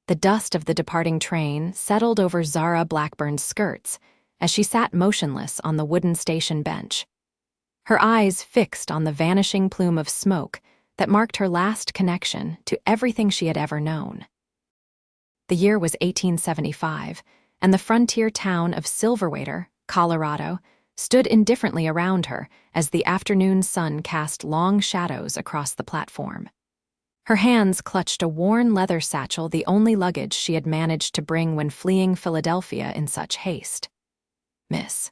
The dust of the departing train settled over Zara Blackburn's skirts as she sat motionless on the wooden station bench, her eyes fixed on the vanishing plume of smoke that marked her last connection to everything she had ever known. The year was 1875, and the frontier town of Silverwater, Colorado, stood indifferently around her as the afternoon sun cast long shadows across the platform. Her hands clutched a worn leather satchel, the only luggage she had managed to bring when fleeing Philadelphia in such haste. Miss.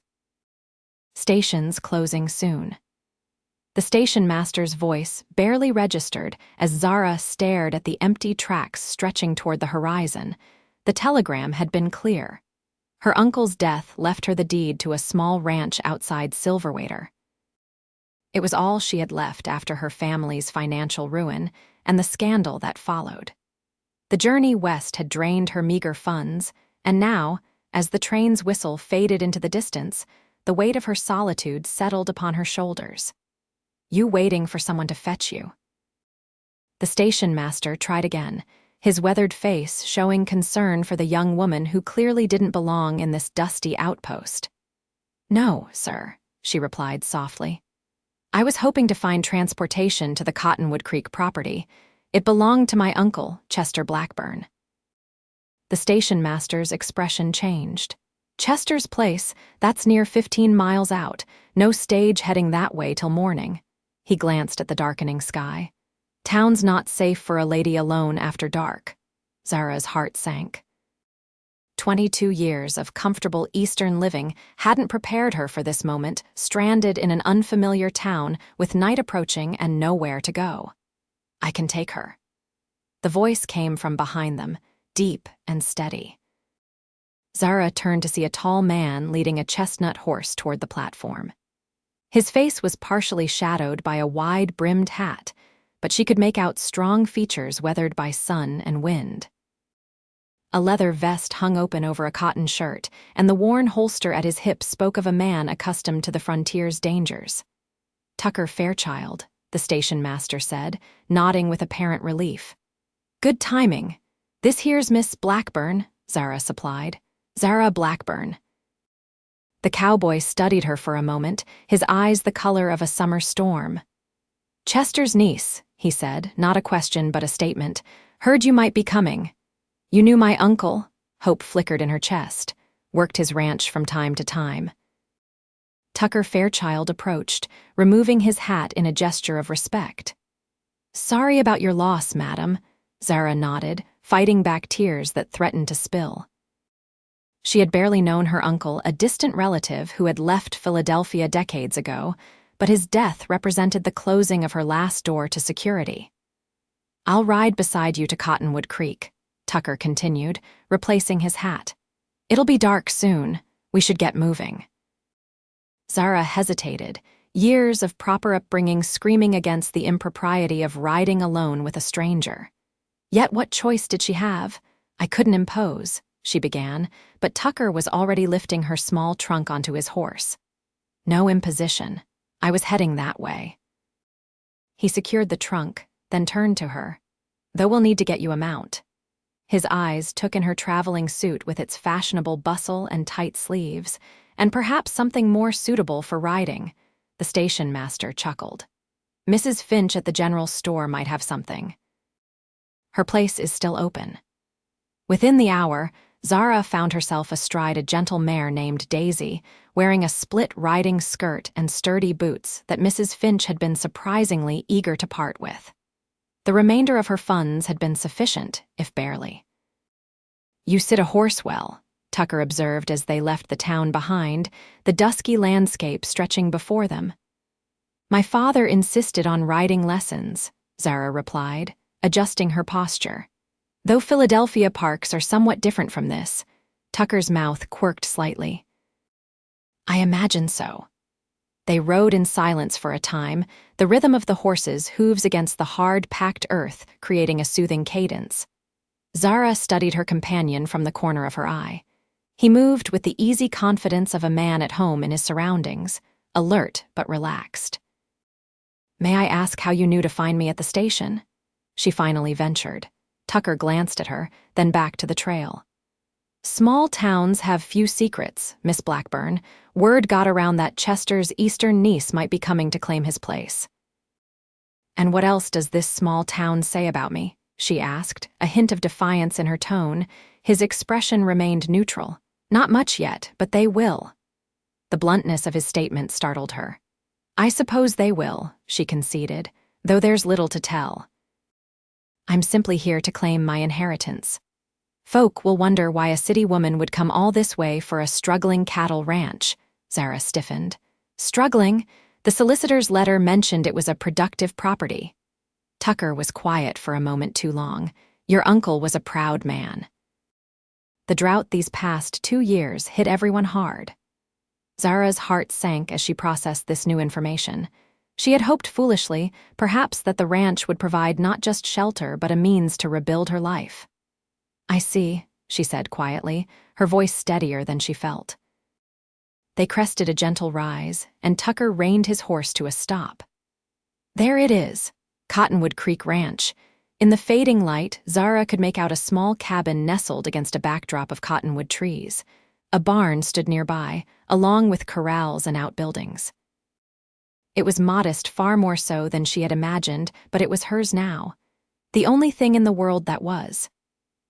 Station's closing soon. The station master's voice barely registered as Zara stared at the empty tracks stretching toward the horizon. The telegram had been clear. Her uncle's death left her the deed to a small ranch outside Silverwater. It was all she had left after her family's financial ruin and the scandal that followed. The journey west had drained her meager funds, and now, as the train's whistle faded into the distance, the weight of her solitude settled upon her shoulders. You waiting for someone to fetch you? The station master tried again, his weathered face showing concern for the young woman who clearly didn't belong in this dusty outpost. No, sir, she replied softly. I was hoping to find transportation to the Cottonwood Creek property. It belonged to my uncle, Chester Blackburn. The station master's expression changed. Chester's place, that's near 15 miles out. No stage heading that way till morning. He glanced at the darkening sky. Town's not safe for a lady alone after dark. Zara's heart sank. 22 years of comfortable Eastern living hadn't prepared her for this moment, stranded in an unfamiliar town with night approaching and nowhere to go. I can take her. The voice came from behind them, deep and steady. Zara turned to see a tall man leading a chestnut horse toward the platform. His face was partially shadowed by a wide-brimmed hat, but she could make out strong features weathered by sun and wind. A leather vest hung open over a cotton shirt, and the worn holster at his hip spoke of a man accustomed to the frontier's dangers. Tucker Fairchild, the station master said, nodding with apparent relief. Good timing. This here's Miss Blackburn, Zara supplied. Zara Blackburn. The cowboy studied her for a moment, his eyes the color of a summer storm. Chester's niece, he said, not a question but a statement. Heard you might be coming. You knew my uncle? Hope flickered in her chest. Worked his ranch from time to time. Tucker Fairchild approached, removing his hat in a gesture of respect. Sorry about your loss, madam, Zara nodded, fighting back tears that threatened to spill. She had barely known her uncle, a distant relative who had left Philadelphia decades ago, but his death represented the closing of her last door to security. I'll ride beside you to Cottonwood Creek, Tucker continued, replacing his hat. It'll be dark soon. We should get moving. Zara hesitated, years of proper upbringing screaming against the impropriety of riding alone with a stranger. Yet what choice did she have? I couldn't impose, she began, but Tucker was already lifting her small trunk onto his horse. No imposition. I was heading that way. He secured the trunk, then turned to her. Though we'll need to get you a mount. His eyes took in her traveling suit with its fashionable bustle and tight sleeves, and perhaps something more suitable for riding. The station master chuckled. Mrs. Finch at the general store might have something. Her place is still open. Within the hour, Zara found herself astride a gentle mare named Daisy, wearing a split riding skirt and sturdy boots that Mrs. Finch had been surprisingly eager to part with. The remainder of her funds had been sufficient, if barely. You sit a horse well, Tucker observed as they left the town behind, the dusky landscape stretching before them. My father insisted on riding lessons, Zara replied, adjusting her posture. Though Philadelphia parks are somewhat different from this, Tucker's mouth quirked slightly. I imagine so. They rode in silence for a time, the rhythm of the horses' hooves against the hard, packed earth creating a soothing cadence. Zara studied her companion from the corner of her eye. He moved with the easy confidence of a man at home in his surroundings, alert but relaxed. May I ask how you knew to find me at the station? She finally ventured. Tucker glanced at her, then back to the trail. Small towns have few secrets, Miss Blackburn. Word got around that Chester's eastern niece might be coming to claim his place. And what else does this small town say about me? She asked, a hint of defiance in her tone. His expression remained neutral. Not much yet, but they will. The bluntness of his statement startled her. I suppose they will, she conceded, though there's little to tell. I'm simply here to claim my inheritance. Folk will wonder why a city woman would come all this way for a struggling cattle ranch. Zara stiffened. Struggling? The solicitor's letter mentioned it was a productive property. Tucker was quiet for a moment too long. Your uncle was a proud man. The drought these past 2 years hit everyone hard. Zara's heart sank as she processed this new information. She had hoped foolishly, perhaps, that the ranch would provide not just shelter but a means to rebuild her life. I see, she said quietly, her voice steadier than she felt. They crested a gentle rise, and Tucker reined his horse to a stop. There it is, Cottonwood Creek Ranch. In the fading light, Zara could make out a small cabin nestled against a backdrop of cottonwood trees. A barn stood nearby, along with corrals and outbuildings. It was modest, far more so than she had imagined, but it was hers now. The only thing in the world that was.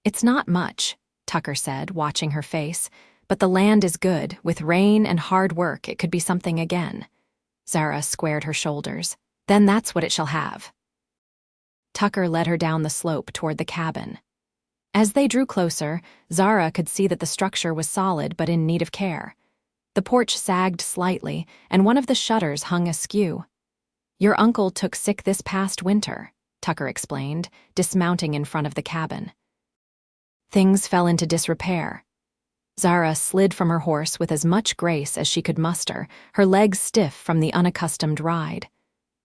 It's not much, Tucker said, watching her face, but the land is good. With rain and hard work, it could be something again. Zara squared her shoulders. Then that's what it shall have. Tucker led her down the slope toward the cabin. As they drew closer, Zara could see that the structure was solid but in need of care. The porch sagged slightly, and one of the shutters hung askew. Your uncle took sick this past winter, Tucker explained, dismounting in front of the cabin. Things fell into disrepair. Zara slid from her horse with as much grace as she could muster, her legs stiff from the unaccustomed ride.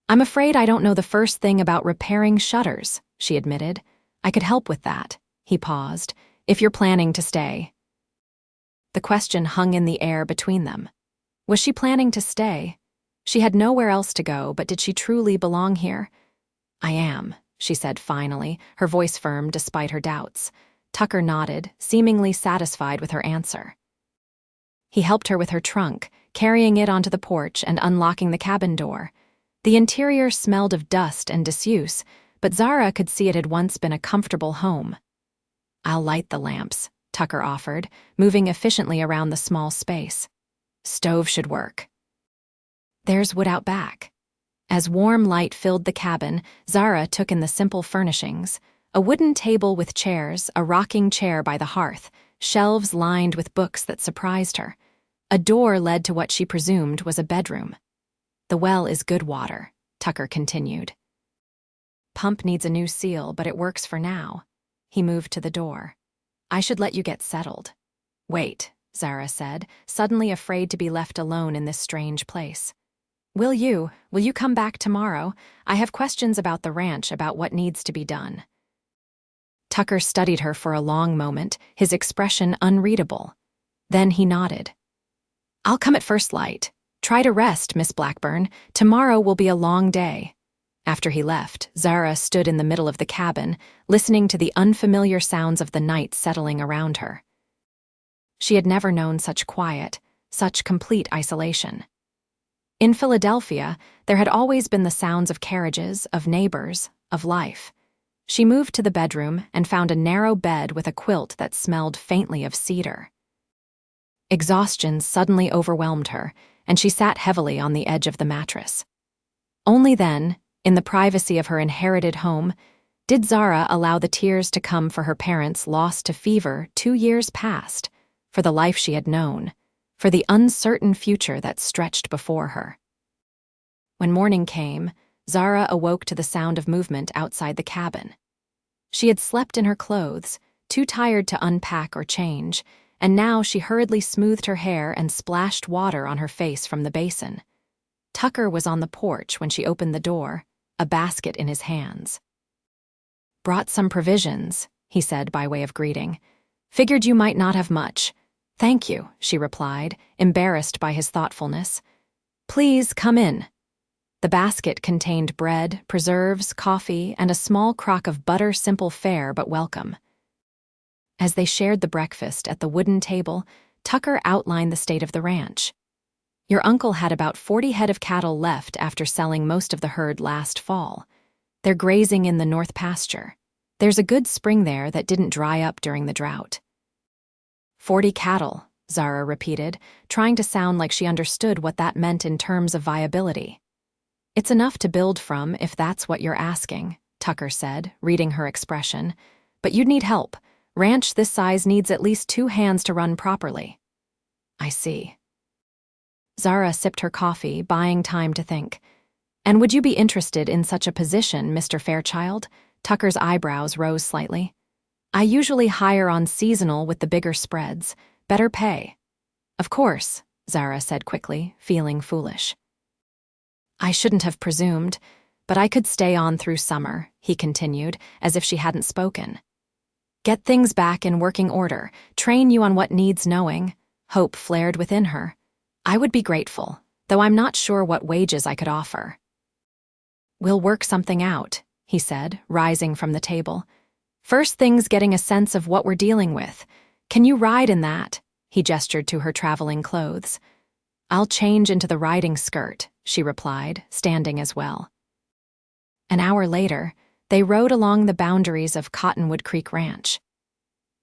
I'm afraid I don't know the first thing about repairing shutters, she admitted. I could help with that. He paused. If you're planning to stay. The question hung in the air between them. Was she planning to stay? She had nowhere else to go, but did she truly belong here? I am, she said finally, her voice firm despite her doubts. Tucker nodded, seemingly satisfied with her answer. He helped her with her trunk, carrying it onto the porch and unlocking the cabin door. The interior smelled of dust and disuse, but Zara could see it had once been a comfortable home. I'll light the lamps, Tucker offered, moving efficiently around the small space. Stove should work. There's wood out back. As warm light filled the cabin, Zara took in the simple furnishings. A wooden table with chairs, a rocking chair by the hearth, shelves lined with books that surprised her. A door led to what she presumed was a bedroom. The well is good water, Tucker continued. Pump needs a new seal, but it works for now. He moved to the door. I should let you get settled. Wait, Zara said, suddenly afraid to be left alone in this strange place. Will you come back tomorrow? I have questions about the ranch, about what needs to be done. Tucker studied her for a long moment, his expression unreadable. Then he nodded. I'll come at first light. Try to rest, Miss Blackburn. Tomorrow will be a long day. After he left, Zara stood in the middle of the cabin, listening to the unfamiliar sounds of the night settling around her. She had never known such quiet, such complete isolation. In Philadelphia, there had always been the sounds of carriages, of neighbors, of life. She moved to the bedroom and found a narrow bed with a quilt that smelled faintly of cedar. Exhaustion suddenly overwhelmed her, and she sat heavily on the edge of the mattress. Only then, in the privacy of her inherited home, did Zara allow the tears to come for her parents lost to fever 2 years past, for the life she had known, for the uncertain future that stretched before her. When morning came, Zara awoke to the sound of movement outside the cabin. She had slept in her clothes, too tired to unpack or change, and now she hurriedly smoothed her hair and splashed water on her face from the basin. Tucker was on the porch when she opened the door, a basket in his hands. Brought some provisions, he said by way of greeting. Figured you might not have much. Thank you, she replied, embarrassed by his thoughtfulness. Please come in. The basket contained bread, preserves, coffee, and a small crock of butter, simple fare but welcome. As they shared the breakfast at the wooden table, Tucker outlined the state of the ranch. Your uncle had about 40 head of cattle left after selling most of the herd last fall. They're grazing in the north pasture. There's a good spring there that didn't dry up during the drought. 40 cattle, Zara repeated, trying to sound like she understood what that meant in terms of viability. It's enough to build from if that's what you're asking, Tucker said, reading her expression. But you'd need help. Ranch this size needs at least 2 hands to run properly. I see. Zara sipped her coffee, buying time to think. And would you be interested in such a position, Mr. Fairchild? Tucker's eyebrows rose slightly. I usually hire on seasonal with the bigger spreads. Better pay. Of course, Zara said quickly, feeling foolish. I shouldn't have presumed, but I could stay on through summer, he continued, as if she hadn't spoken. Get things back in working order, train you on what needs knowing. Hope flared within her. I would be grateful, though I'm not sure what wages I could offer. We'll work something out, he said, rising from the table. First thing's getting a sense of what we're dealing with. Can you ride in that? He gestured to her traveling clothes. I'll change into the riding skirt, she replied, standing as well. An hour later, they rode along the boundaries of Cottonwood Creek Ranch.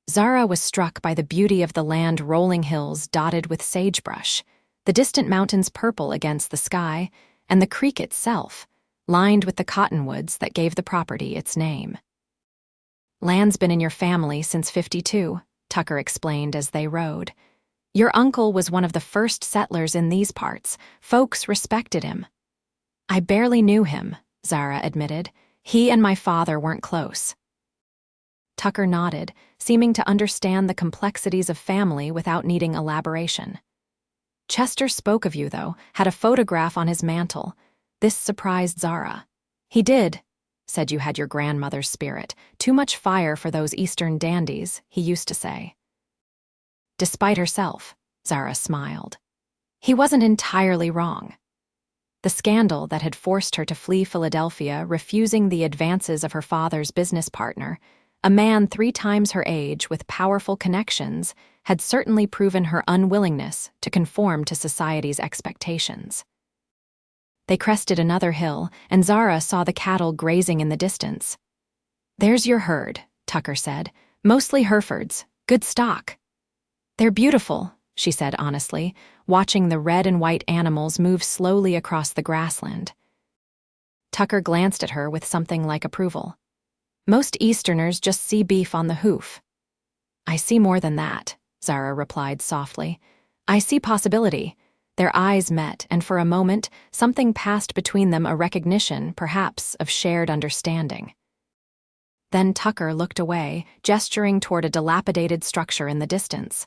Zara was struck by the beauty of the land, rolling hills dotted with sagebrush, the distant mountains purple against the sky, and the creek itself, lined with the cottonwoods that gave the property its name. Land's been in your family since '52, Tucker explained as they rode. Your uncle was one of the first settlers in these parts. Folks respected him. I barely knew him, Zara admitted. He and my father weren't close. Tucker nodded, seeming to understand the complexities of family without needing elaboration. Chester spoke of you, though, had a photograph on his mantle. This surprised Zara. He did, said you had your grandmother's spirit. Too much fire for those Eastern dandies, he used to say. Despite herself, Zara smiled. He wasn't entirely wrong. The scandal that had forced her to flee Philadelphia, refusing the advances of her father's business partner, a man 3 times her age with powerful connections, had certainly proven her unwillingness to conform to society's expectations. They crested another hill, and Zara saw the cattle grazing in the distance. There's your herd, Tucker said. Mostly Herefords. Good stock. They're beautiful, she said honestly, watching the red and white animals move slowly across the grassland. Tucker glanced at her with something like approval. Most Easterners just see beef on the hoof. I see more than that, Zara replied softly. I see possibility. Their eyes met, and for a moment, something passed between them, a recognition, perhaps, of shared understanding. Then Tucker looked away, gesturing toward a dilapidated structure in the distance.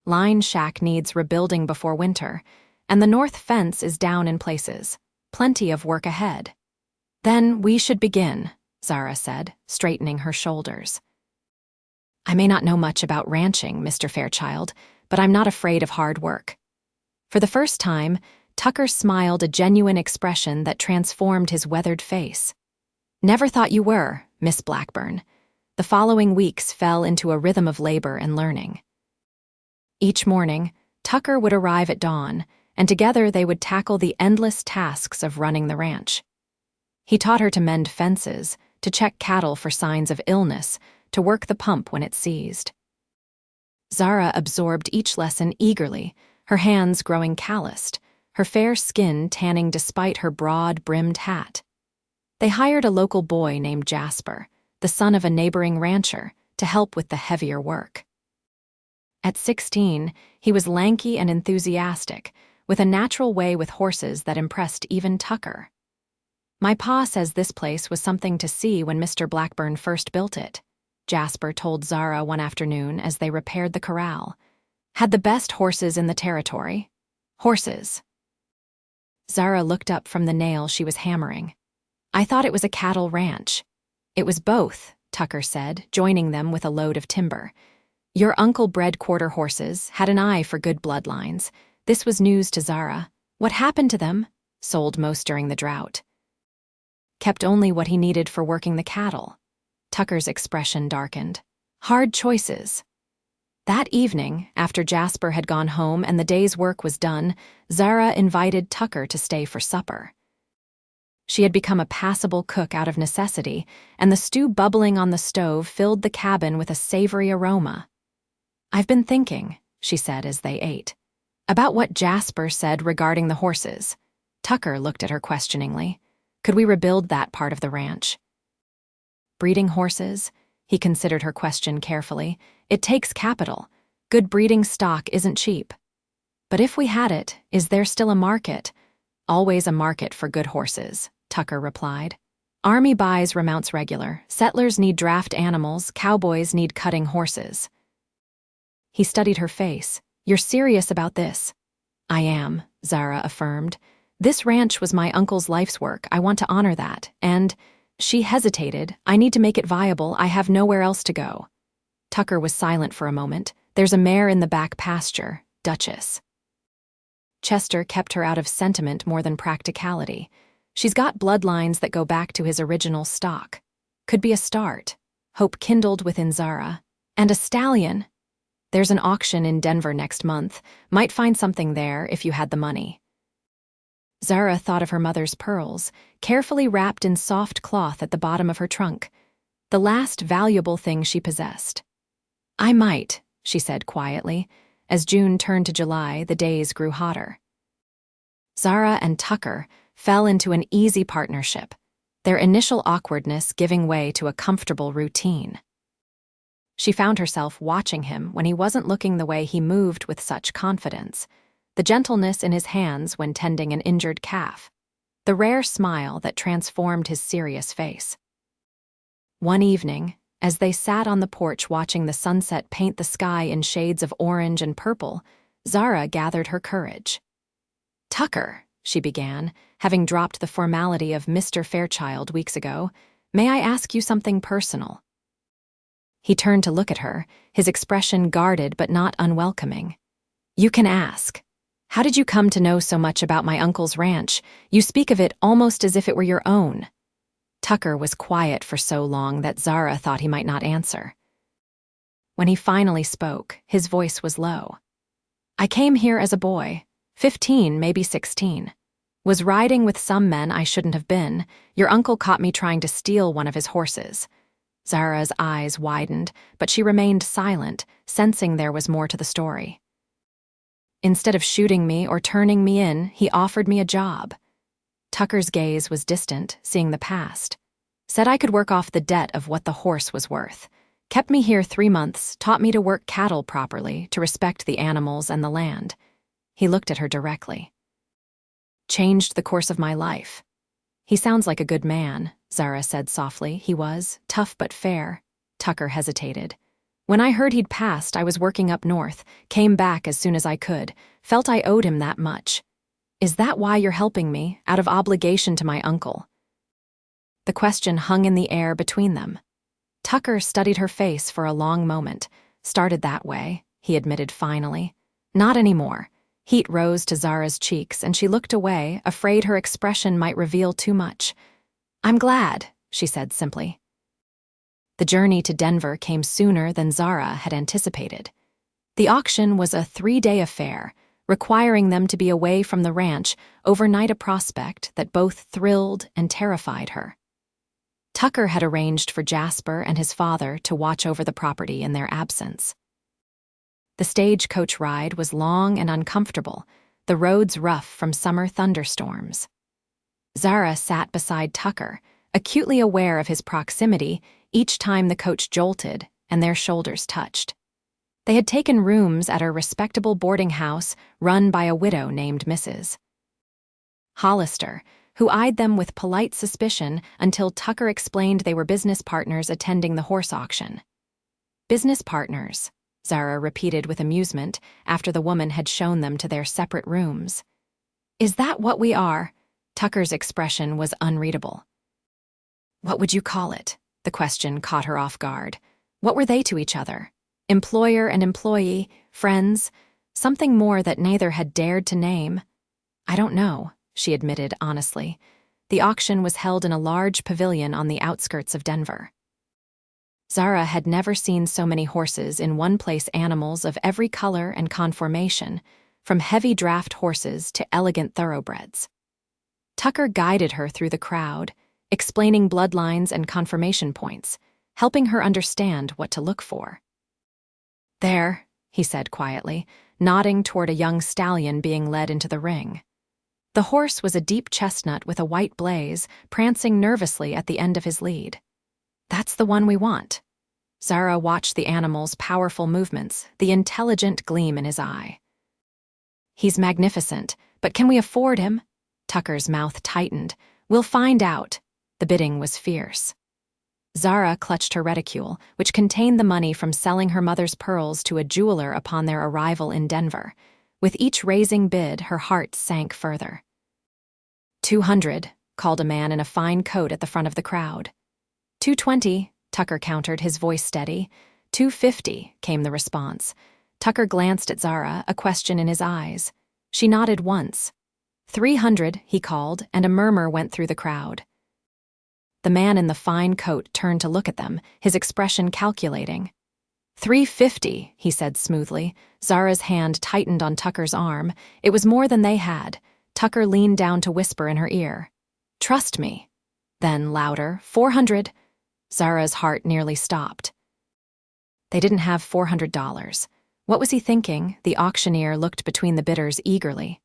Line shack needs rebuilding before winter, and the north fence is down in places. Plenty of work ahead. Then we should begin, Zara said, straightening her shoulders. I may not know much about ranching, Mr. Fairchild, but I'm not afraid of hard work. For the first time, Tucker smiled, a genuine expression that transformed his weathered face. Never thought you were, Miss Blackburn. The following weeks fell into a rhythm of labor and learning. Each morning, Tucker would arrive at dawn, and together they would tackle the endless tasks of running the ranch. He taught her to mend fences, to check cattle for signs of illness, to work the pump when it seized. Zara absorbed each lesson eagerly, her hands growing calloused, her fair skin tanning despite her broad-brimmed hat. They hired a local boy named Jasper, the son of a neighboring rancher, to help with the heavier work. At 16, he was lanky and enthusiastic, with a natural way with horses that impressed even Tucker. My pa says this place was something to see when Mr. Blackburn first built it, Jasper told Zara one afternoon as they repaired the corral. Had the best horses in the territory. Horses. Zara looked up from the nail she was hammering. I thought it was a cattle ranch. It was both, Tucker said, joining them with a load of timber. Your uncle bred quarter horses, had an eye for good bloodlines. This was news to Zara. What happened to them? sold most during the drought. Kept only what he needed for working the cattle. Tucker's expression darkened. Hard choices. That evening, after Jasper had gone home and the day's work was done, Zara invited Tucker to stay for supper. She had become a passable cook out of necessity, and the stew bubbling on the stove filled the cabin with a savory aroma. "I've been thinking," she said as they ate, "about what Jasper said regarding the horses." Tucker looked at her questioningly. "Could we rebuild that part of the ranch?" "Breeding horses?" He considered her question carefully. "It takes capital. Good breeding stock isn't cheap." "But if we had it, is there still a market?" "Always a market for good horses," Tucker replied. "Army buys remounts regular. Settlers need draft animals. Cowboys need cutting horses." He studied her face. "You're serious about this?" "I am," Zara affirmed. "This ranch was my uncle's life's work. I want to honor that. And..." She hesitated. "I need to make it viable. I have nowhere else to go." Tucker was silent for a moment. "There's a mare in the back pasture, Duchess." Chester kept her out of sentiment more than practicality. "She's got bloodlines that go back to his original stock. Could be a start." Hope kindled within Zara. "And a stallion." "There's an auction in Denver next month. Might find something there if you had the money." Zara thought of her mother's pearls, carefully wrapped in soft cloth at the bottom of her trunk, the last valuable thing she possessed. "I might," she said quietly. As June turned to July, the days grew hotter. Zara and Tucker fell into an easy partnership, their initial awkwardness giving way to a comfortable routine. She found herself watching him when he wasn't looking the way he moved with such confidence, the gentleness in his hands when tending an injured calf, the rare smile that transformed his serious face. One evening, as they sat on the porch watching the sunset paint the sky in shades of orange and purple, Zara gathered her courage. "Tucker," she began, having dropped the formality of Mr. Fairchild weeks ago, "may I ask you something personal?" He turned to look at her, his expression guarded but not unwelcoming. "You can ask. How did you come to know so much about my uncle's ranch? You speak of it almost as if it were your own." Tucker was quiet for so long that Zara thought he might not answer. When he finally spoke, his voice was low. "I came here as a boy, 15, maybe 16. Was riding with some men I shouldn't have been. Your uncle caught me trying to steal one of his horses." Zara's eyes widened, but she remained silent, sensing there was more to the story. "Instead of shooting me or turning me in, he offered me a job." Tucker's gaze was distant, seeing the past. "Said I could work off the debt of what the horse was worth. Kept me here 3 months, taught me to work cattle properly, to respect the animals and the land." He looked at her directly. "Changed the course of my life." "He sounds like a good man," Zara said softly. "He was, tough but fair." Tucker hesitated. "When I heard he'd passed, I was working up north, came back as soon as I could, felt I owed him that much." "Is that why you're helping me, out of obligation to my uncle?" The question hung in the air between them. Tucker studied her face for a long moment. "Started that way," he admitted finally. "Not anymore." Heat rose to Zara's cheeks, and she looked away, afraid her expression might reveal too much. "I'm glad," she said simply. The journey to Denver came sooner than Zara had anticipated. The auction was a 3-day affair, requiring them to be away from the ranch, overnight, a prospect that both thrilled and terrified her. Tucker had arranged for Jasper and his father to watch over the property in their absence. The stagecoach ride was long and uncomfortable, the roads rough from summer thunderstorms. Zara sat beside Tucker, acutely aware of his proximity each time the coach jolted and their shoulders touched. They had taken rooms at a respectable boarding house run by a widow named Mrs. Hollister, who eyed them with polite suspicion until Tucker explained they were business partners attending the horse auction. "Business partners," Zara repeated with amusement after the woman had shown them to their separate rooms. "Is that what we are?" Tucker's expression was unreadable. "What would you call it?" The question caught her off guard. What were they to each other? Employer and employee, friends, something more that neither had dared to name? "I don't know," she admitted honestly. The auction was held in a large pavilion on the outskirts of Denver. Zara had never seen so many horses in one place, animals of every color and conformation, from heavy draft horses to elegant thoroughbreds. Tucker guided her through the crowd, explaining bloodlines and conformation points, helping her understand what to look for. "There," he said quietly, nodding toward a young stallion being led into the ring. The horse was a deep chestnut with a white blaze, prancing nervously at the end of his lead. "That's the one we want." Zara watched the animal's powerful movements, the intelligent gleam in his eye. "He's magnificent, but can we afford him?" Tucker's mouth tightened. "We'll find out." The bidding was fierce. Zara clutched her reticule, which contained the money from selling her mother's pearls to a jeweler upon their arrival in Denver. With each raising bid, her heart sank further. "200, called a man in a fine coat at the front of the crowd. "220, Tucker countered, his voice steady. "250, came the response. Tucker glanced at Zara, a question in his eyes. She nodded once. "300, he called, and a murmur went through the crowd. The man in the fine coat turned to look at them, his expression calculating. "350, he said smoothly. Zara's hand tightened on Tucker's arm. It was more than they had. Tucker leaned down to whisper in her ear. "Trust me." Then, louder, "400. Zara's heart nearly stopped. They didn't have $400. What was he thinking? The auctioneer looked between the bidders eagerly.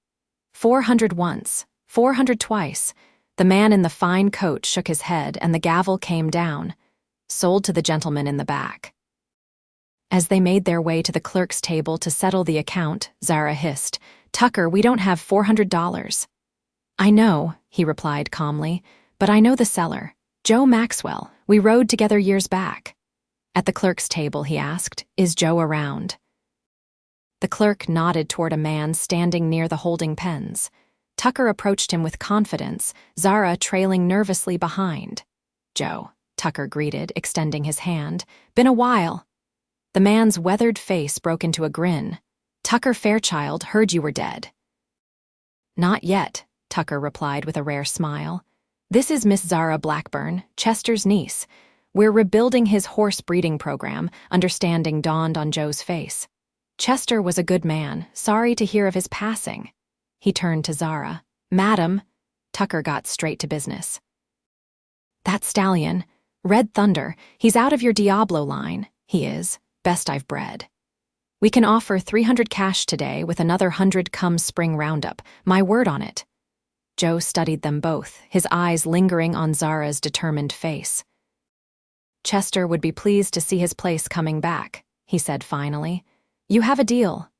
400 once, 400 twice. The man in the fine coat shook his head, and the gavel came down. Sold to the gentleman in the back. As they made their way to the clerk's table to settle the account, Zara hissed, "Tucker, we don't have $400. "I know," he replied calmly, "but I know the seller. Joe Maxwell. We rode together years back." At the clerk's table, he asked, "Is Joe around?" The clerk nodded toward a man standing near the holding pens. Tucker approached him with confidence, Zara trailing nervously behind. "Joe," Tucker greeted, extending his hand. "Been a while." The man's weathered face broke into a grin. "Tucker Fairchild, heard you were dead." "Not yet," Tucker replied with a rare smile. "This is Miss Zara Blackburn, Chester's niece. We're rebuilding his horse breeding program," understanding dawned on Joe's face. "Chester was a good man, sorry to hear of his passing." He turned to Zara. "Madam," Tucker got straight to business. "That stallion, Red Thunder, he's out of your Diablo line, he is, best I've bred. We can offer 300 cash today with another 100 come spring roundup, my word on it." Joe studied them both, his eyes lingering on Zara's determined face. "Chester would be pleased to see his place coming back," he said finally. "You have a deal."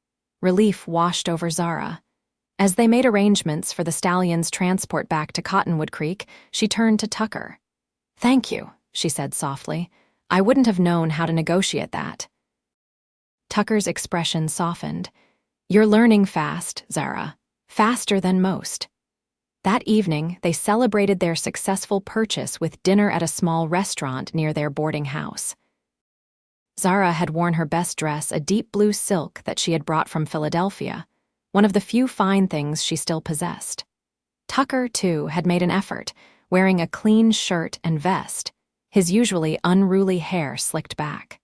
Relief washed over Zara. As they made arrangements for the stallion's transport back to Cottonwood Creek, she turned to Tucker. "Thank you," she said softly. "I wouldn't have known how to negotiate that." Tucker's expression softened. "You're learning fast, Zara. Faster than most." That evening, they celebrated their successful purchase with dinner at a small restaurant near their boarding house. Zara had worn her best dress, a deep blue silk that she had brought from Philadelphia, one of the few fine things she still possessed. Tucker, too, had made an effort, wearing a clean shirt and vest, his usually unruly hair slicked back.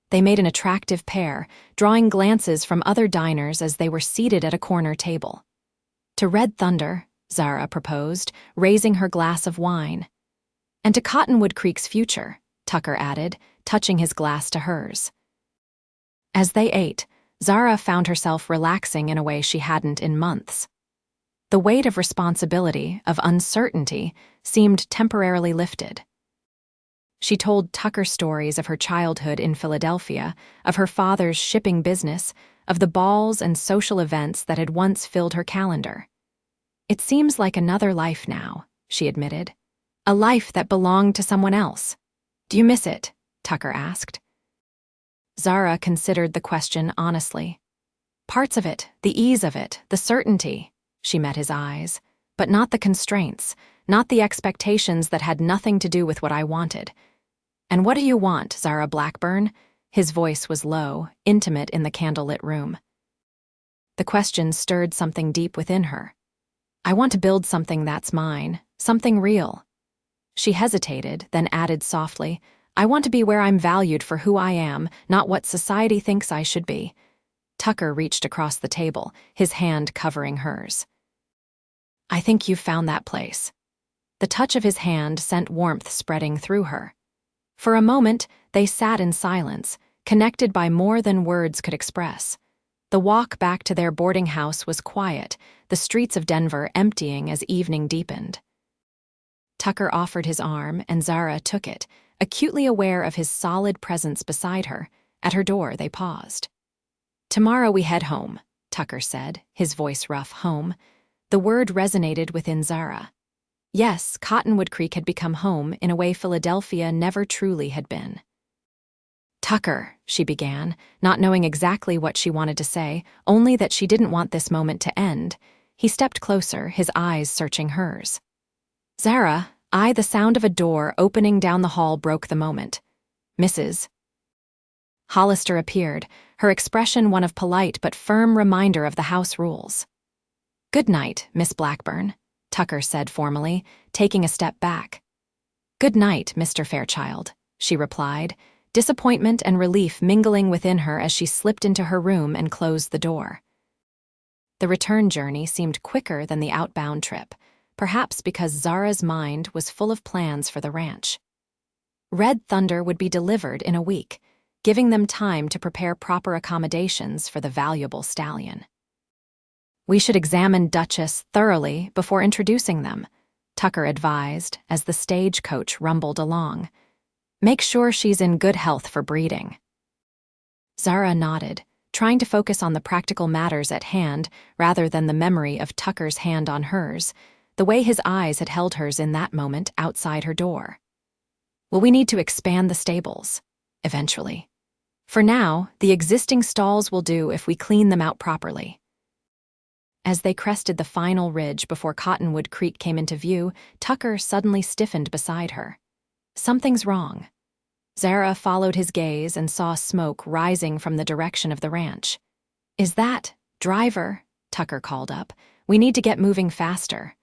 They made an attractive pair, drawing glances from other diners as they were seated at a corner table. "To Red Thunder," Zara proposed, raising her glass of wine. "And to Cottonwood Creek's future," Tucker added, touching his glass to hers. As they ate, Zara found herself relaxing in a way she hadn't in months. The weight of responsibility, of uncertainty, seemed temporarily lifted. She told Tucker stories of her childhood in Philadelphia, of her father's shipping business, of the balls and social events that had once filled her calendar. "It seems like another life now," she admitted. "A life that belonged to someone else." "Do you miss it?" Tucker asked. Zara considered the question honestly. "Parts of it, the ease of it, the certainty," she met his eyes, "but not the constraints, not the expectations that had nothing to do with what I wanted." "And what do you want, Zara Blackburn?" His voice was low, intimate in the candlelit room. The question stirred something deep within her. I want to build something that's mine, something real. She hesitated, then added softly, I want to be where I'm valued for who I am, not what society thinks I should be. Tucker reached across the table, his hand covering hers. I think you've found that place. The touch of his hand sent warmth spreading through her. For a moment, they sat in silence, connected by more than words could express. The walk back to their boarding house was quiet, the streets of Denver emptying as evening deepened. Tucker offered his arm, and Zara took it, acutely aware of his solid presence beside her. At her door, they paused. Tomorrow we head home, Tucker said, his voice rough. Home. The word resonated within Zara. Yes, Cottonwood Creek had become home in a way Philadelphia never truly had been. Tucker, she began, not knowing exactly what she wanted to say, only that she didn't want this moment to end. He stepped closer, his eyes searching hers. Zara, the sound of a door opening down the hall broke the moment. Mrs. Hollister appeared, her expression one of polite but firm reminder of the house rules. Good night, Miss Blackburn, Tucker said formally, taking a step back. Good night, Mr. Fairchild, she replied, disappointment and relief mingling within her as she slipped into her room and closed the door. The return journey seemed quicker than the outbound trip, perhaps because Zara's mind was full of plans for the ranch. Red Thunder would be delivered in a week, giving them time to prepare proper accommodations for the valuable stallion. We should examine Duchess thoroughly before introducing them, Tucker advised as the stagecoach rumbled along. Make sure she's in good health for breeding. Zara nodded, trying to focus on the practical matters at hand rather than the memory of Tucker's hand on hers, the way his eyes had held hers in that moment outside her door. Will we need to expand the stables? Eventually. For now, the existing stalls will do if we clean them out properly. As they crested the final ridge before Cottonwood Creek came into view, Tucker suddenly stiffened beside her. Something's wrong. Zara followed his gaze and saw smoke rising from the direction of the ranch. Is that, driver? Tucker called up. We need to get moving faster.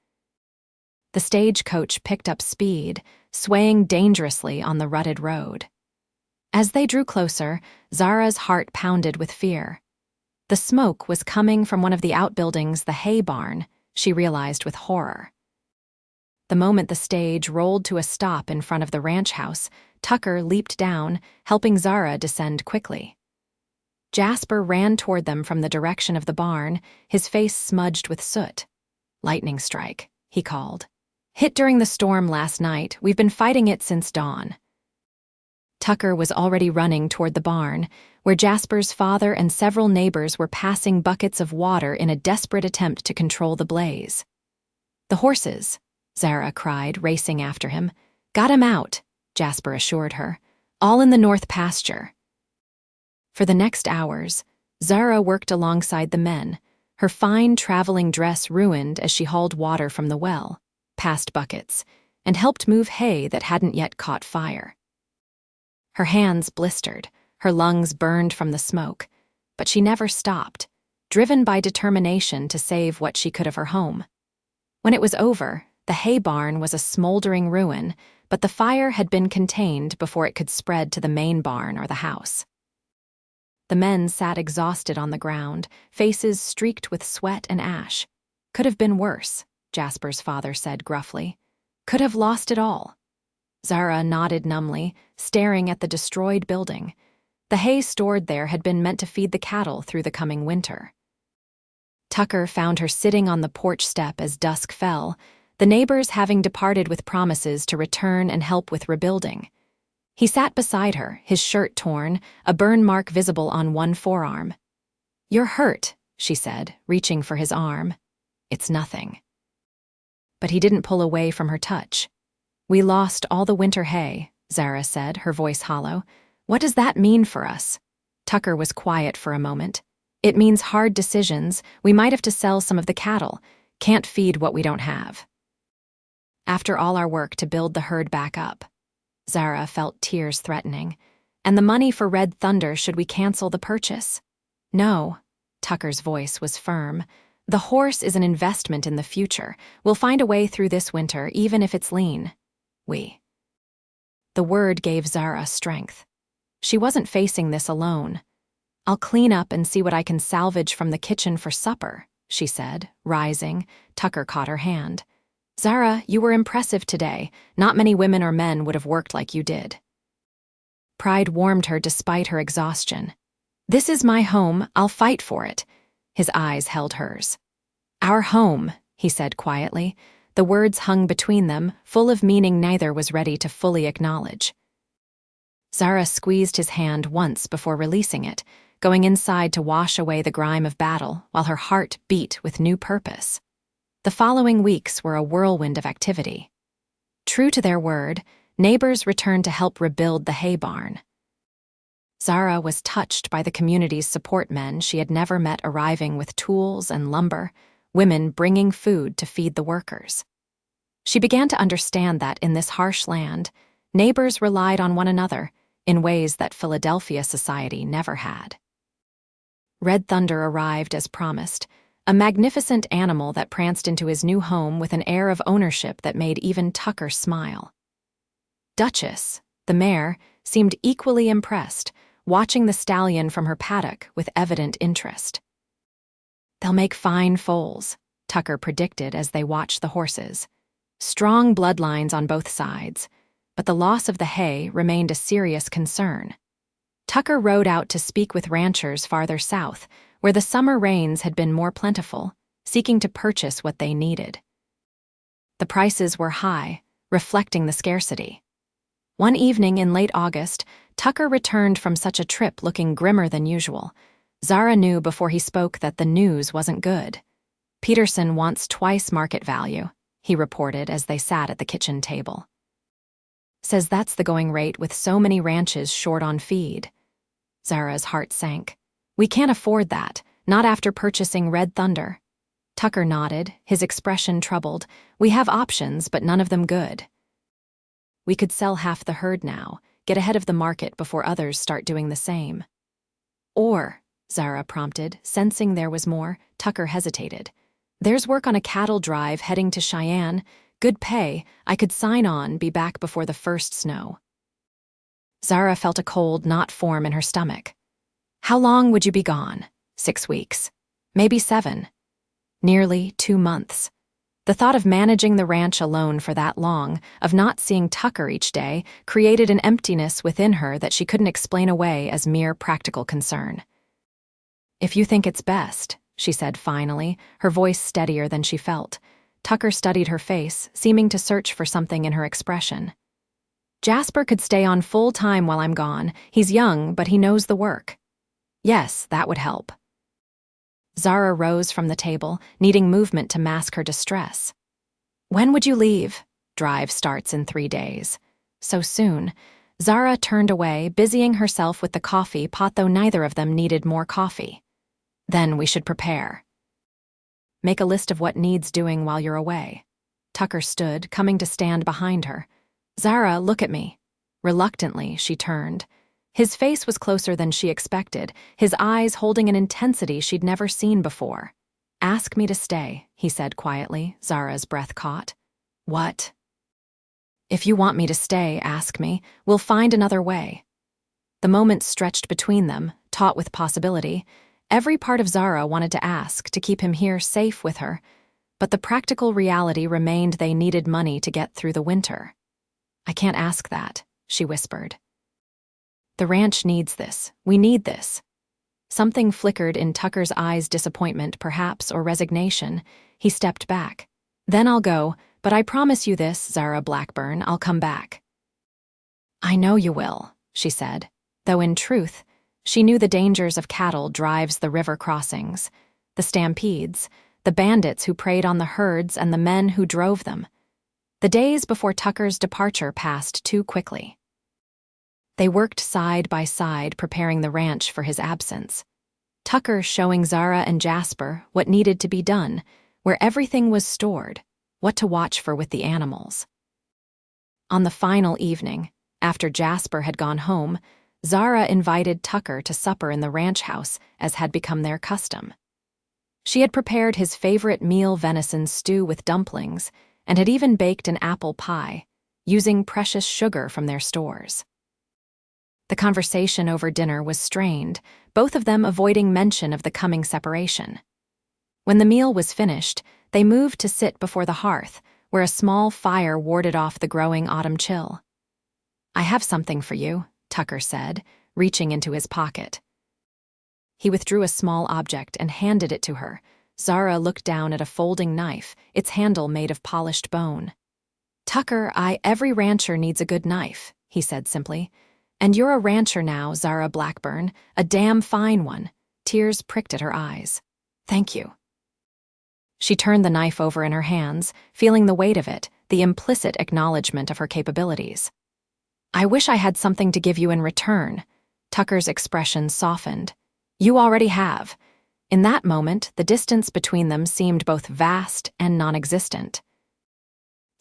The stagecoach picked up speed, swaying dangerously on the rutted road. As they drew closer, Zara's heart pounded with fear. The smoke was coming from one of the outbuildings, the hay barn, she realized with horror. The moment the stage rolled to a stop in front of the ranch house, Tucker leaped down, helping Zara descend quickly. Jasper ran toward them from the direction of the barn, his face smudged with soot. Lightning strike, he called. Hit during the storm last night. We've been fighting it since dawn. Tucker was already running toward the barn, where Jasper's father and several neighbors were passing buckets of water in a desperate attempt to control the blaze. The horses, Zara cried, racing after him. Got him out, Jasper assured her. All in the north pasture. For the next hours, Zara worked alongside the men, her fine traveling dress ruined as she hauled water from the well, past buckets, and helped move hay that hadn't yet caught fire. Her hands blistered, her lungs burned from the smoke, but she never stopped, driven by determination to save what she could of her home. When it was over, the hay barn was a smoldering ruin, but the fire had been contained before it could spread to the main barn or the house. The men sat exhausted on the ground, faces streaked with sweat and ash. Could have been worse, Jasper's father said gruffly. Could have lost it all. Zara nodded numbly, staring at the destroyed building. The hay stored there had been meant to feed the cattle through the coming winter. Tucker found her sitting on the porch step as dusk fell, the neighbors having departed with promises to return and help with rebuilding. He sat beside her, his shirt torn, a burn mark visible on one forearm. You're hurt, she said, reaching for his arm. It's nothing. But he didn't pull away from her touch. We lost all the winter hay, Zara said, her voice hollow. What does that mean for us? Tucker was quiet for a moment. It means hard decisions. We might have to sell some of the cattle. Can't feed what we don't have. After all our work to build the herd back up. Zara felt tears threatening. And the money for Red Thunder, should we cancel the purchase? No. Tucker's voice was firm. The horse is an investment in the future. We'll find a way through this winter, even if it's lean. We. The word gave Zara strength. She wasn't facing this alone. I'll clean up and see what I can salvage from the kitchen for supper, she said, rising. Tucker caught her hand. Zara, you were impressive today. Not many women or men would have worked like you did. Pride warmed her despite her exhaustion. This is my home. I'll fight for it. His eyes held hers. Our home, he said quietly. The words hung between them, full of meaning neither was ready to fully acknowledge. Zara squeezed his hand once before releasing it, going inside to wash away the grime of battle while her heart beat with new purpose. The following weeks were a whirlwind of activity. True to their word, neighbors returned to help rebuild the hay barn. Zara was touched by the community's support men she had never met arriving with tools and lumber, women bringing food to feed the workers. She began to understand that in this harsh land, neighbors relied on one another in ways that Philadelphia society never had. Red Thunder arrived as promised, a magnificent animal that pranced into his new home with an air of ownership that made even Tucker smile. Duchess, the mare, seemed equally impressed, watching the stallion from her paddock with evident interest. They'll make fine foals, Tucker predicted as they watched the horses. Strong bloodlines on both sides, but the loss of the hay remained a serious concern. Tucker rode out to speak with ranchers farther south, where the summer rains had been more plentiful, seeking to purchase what they needed. The prices were high, reflecting the scarcity. One evening in late August, Tucker returned from such a trip looking grimmer than usual. Zara knew before he spoke that the news wasn't good. Peterson wants twice market value, he reported as they sat at the kitchen table. Says that's the going rate with so many ranches short on feed. Zara's heart sank. We can't afford that, not after purchasing Red Thunder. Tucker nodded, his expression troubled. We have options, but none of them good. We could sell half the herd now, get ahead of the market before others start doing the same. Or, Zara prompted, sensing there was more. Tucker hesitated. There's work on a cattle drive heading to Cheyenne. Good pay. I could sign on, be back before the first snow. Zara felt a cold knot form in her stomach. How long would you be gone? 6 weeks. Maybe 7. Nearly 2 months. The thought of managing the ranch alone for that long, of not seeing Tucker each day, created an emptiness within her that she couldn't explain away as mere practical concern. If you think it's best, she said finally, her voice steadier than she felt. Tucker studied her face, seeming to search for something in her expression. Jasper could stay on full time while I'm gone. He's young, but he knows the work. Yes, that would help. Zara rose from the table, needing movement to mask her distress. When would you leave? Drive starts in 3 days. So soon. Zara turned away, busying herself with the coffee pot, though neither of them needed more coffee. Then we should prepare. Make a list of what needs doing while you're away. Tucker stood, coming to stand behind her. Zara, look at me. Reluctantly, she turned. His face was closer than she expected, his eyes holding an intensity she'd never seen before. Ask me to stay, he said quietly, Zara's breath caught. What? If you want me to stay, ask me. We'll find another way. The moments stretched between them, taut with possibility. Every part of Zara wanted to ask, to keep him here safe with her, but the practical reality remained they needed money to get through the winter. I can't ask that, she whispered. The ranch needs this. We need this. Something flickered in Tucker's eyes, disappointment, perhaps, or resignation. He stepped back. Then I'll go, but I promise you this, Zara Blackburn, I'll come back. I know you will, she said, though in truth, she knew the dangers of cattle drives, the river crossings, the stampedes, the bandits who preyed on the herds and the men who drove them. The days before Tucker's departure passed too quickly. They worked side by side preparing the ranch for his absence. Tucker showing Zara and Jasper what needed to be done, where everything was stored, what to watch for with the animals. On the final evening, after Jasper had gone home, Zara invited Tucker to supper in the ranch house as had become their custom. She had prepared his favorite meal, venison stew with dumplings, and had even baked an apple pie, using precious sugar from their stores. The conversation over dinner was strained, both of them avoiding mention of the coming separation. When the meal was finished, they moved to sit before the hearth, where a small fire warded off the growing autumn chill. "I have something for you," Tucker said, reaching into his pocket. He withdrew a small object and handed it to her. Zara looked down at a folding knife, its handle made of polished bone. "Tucker, every rancher needs a good knife," he said simply. "And you're a rancher now, Zara Blackburn, a damn fine one." Tears pricked at her eyes. "Thank you." She turned the knife over in her hands, feeling the weight of it, the implicit acknowledgement of her capabilities. "I wish I had something to give you in return." Tucker's expression softened. "You already have." In that moment, the distance between them seemed both vast and non-existent.